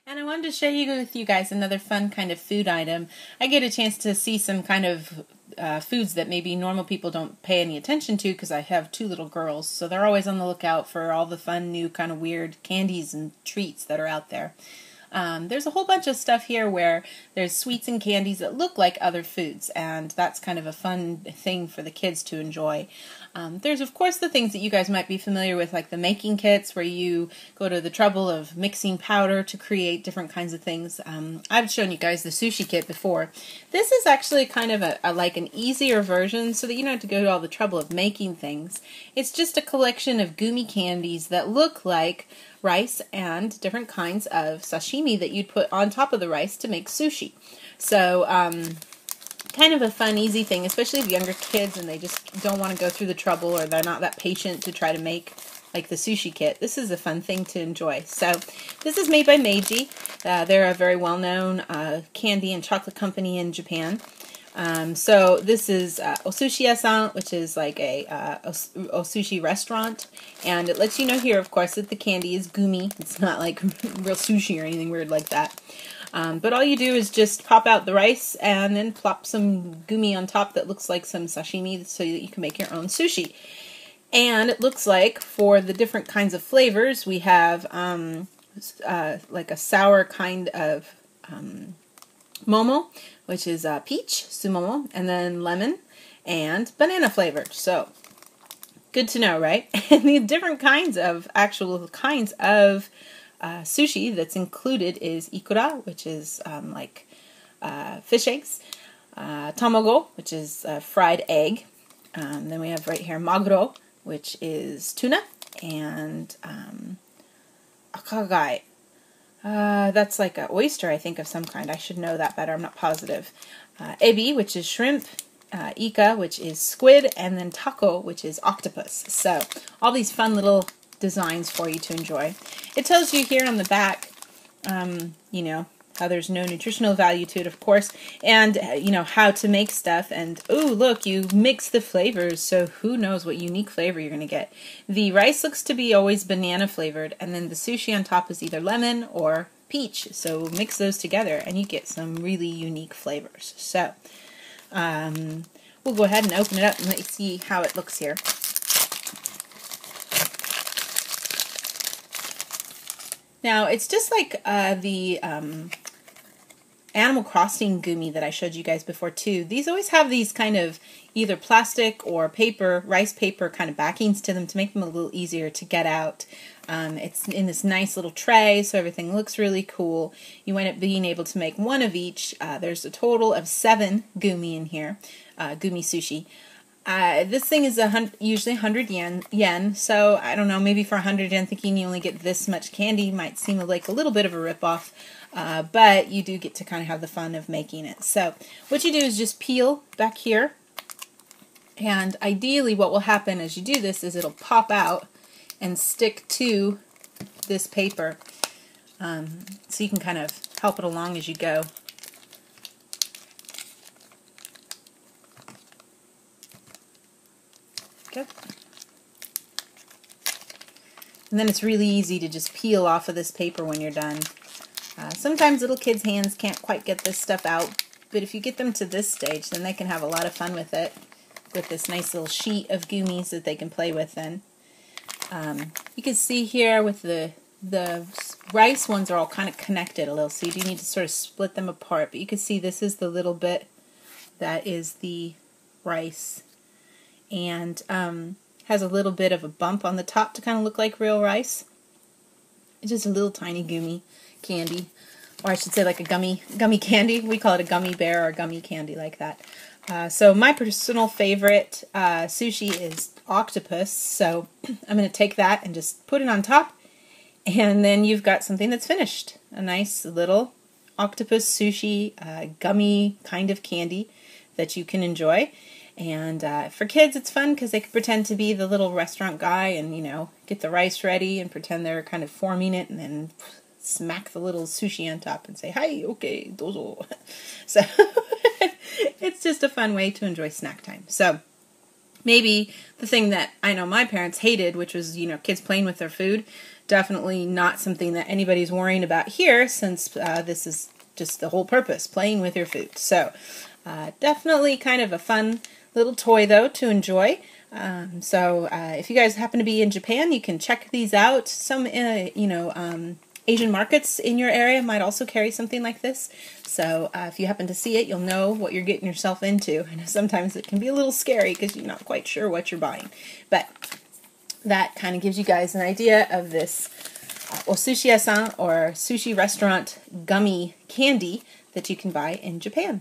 And I wanted to share with you guys another fun kind of food item. I get a chance to see some kind of foods that maybe normal people don't pay any attention to because I have two little girls, so they're always on the lookout for all the fun, new, kind of weird candies and treats that are out there. There's a whole bunch of stuff here where there's sweets and candies that look like other foods, and that's kind of a fun thing for the kids to enjoy. There's, of course, the things that you guys might be familiar with, like the making kits, where you go to the trouble of mixing powder to create different kinds of things. I've shown you guys the sushi kit before. This is actually kind of like an easier version, so that you don't have to go to all the trouble of making things. It's just a collection of gummy candies that look like rice and different kinds of sashimi that you'd put on top of the rice to make sushi. So, kind of a fun, easy thing, especially if younger kids and they just don't want to go through the trouble, or they're not that patient to try to make like the sushi kit. This is a fun thing to enjoy. So this is made by Meiji. They're a very well-known candy and chocolate company in Japan. So this is Osushi-ya-san, which is like a sushi restaurant, and it lets you know here, of course, that the candy is gummy. It's not like real sushi or anything weird like that. But all you do is just pop out the rice and then plop some gummy on top that looks like some sashimi so that you can make your own sushi. And it looks like for the different kinds of flavors, we have like a sour kind of momo, which is peach, sumomo, and then lemon and banana flavored. So, good to know, right? And the different kinds of sushi that's included is ikura, which is like fish eggs, tamago, which is fried egg. Then we have right here maguro, which is tuna, and akagai. That's like an oyster, I think, of some kind. I should know that better. I'm not positive. Ebi, which is shrimp. Ika, which is squid. And then taco, which is octopus. So, all these fun little designs for you to enjoy. It tells you here on the back, you know, how there's no nutritional value to it, of course, and, you know, how to make stuff. And, ooh, look, you mix the flavors, so who knows what unique flavor you're going to get. The rice looks to be always banana flavored, and then the sushi on top is either lemon or peach. So mix those together, and you get some really unique flavors. So, we'll go ahead and open it up and let you see how it looks here. Now, it's just like the Animal Crossing gummy that I showed you guys before, too. These always have these kind of either plastic or paper, rice paper kind of backings to them to make them a little easier to get out. It's in this nice little tray, so everything looks really cool. You end up being able to make one of each. There's a total of 7 gummy in here, gummy sushi. This thing is usually 100 yen, so I don't know, maybe for 100 yen, thinking you only get this much candy might seem like a little bit of a ripoff, but you do get to kind of have the fun of making it. So what you do is just peel back here, and ideally what will happen as you do this is it'll pop out and stick to this paper, so you can kind of help it along as you go. And then it's really easy to just peel off of this paper when you're done. Sometimes little kids' hands can't quite get this stuff out, but if you get them to this stage, then they can have a lot of fun with it, with this nice little sheet of gummies that they can play with then. You can see here with the rice ones are all kind of connected a little, so you do need to sort of split them apart, but you can see this is the little bit that is the rice, and has a little bit of a bump on the top to kind of look like real rice. It's just a little tiny gummy candy, or I should say like a gummy candy. We call it a gummy bear or gummy candy, like that. So my personal favorite sushi is octopus, so I'm going to take that and just put it on top, and then you've got something that's finished. A nice little octopus sushi gummy kind of candy that you can enjoy. And for kids, it's fun because they can pretend to be the little restaurant guy and, you know, get the rice ready and pretend they're kind of forming it, and then smack the little sushi on top and say, "Hi, okay, dozo." So it's just a fun way to enjoy snack time. So Maybe the thing that I know my parents hated, which was, kids playing with their food, definitely not something that anybody's worrying about here, since this is just the whole purpose, playing with your food. So definitely kind of a fun little toy, though, to enjoy. If you guys happen to be in Japan, you can check these out. Some, Asian markets in your area might also carry something like this. So if you happen to see it, you'll know what you're getting yourself into. I know sometimes it can be a little scary because you're not quite sure what you're buying. But that kind of gives you guys an idea of this osushi-yasan or sushi restaurant gummy candy that you can buy in Japan.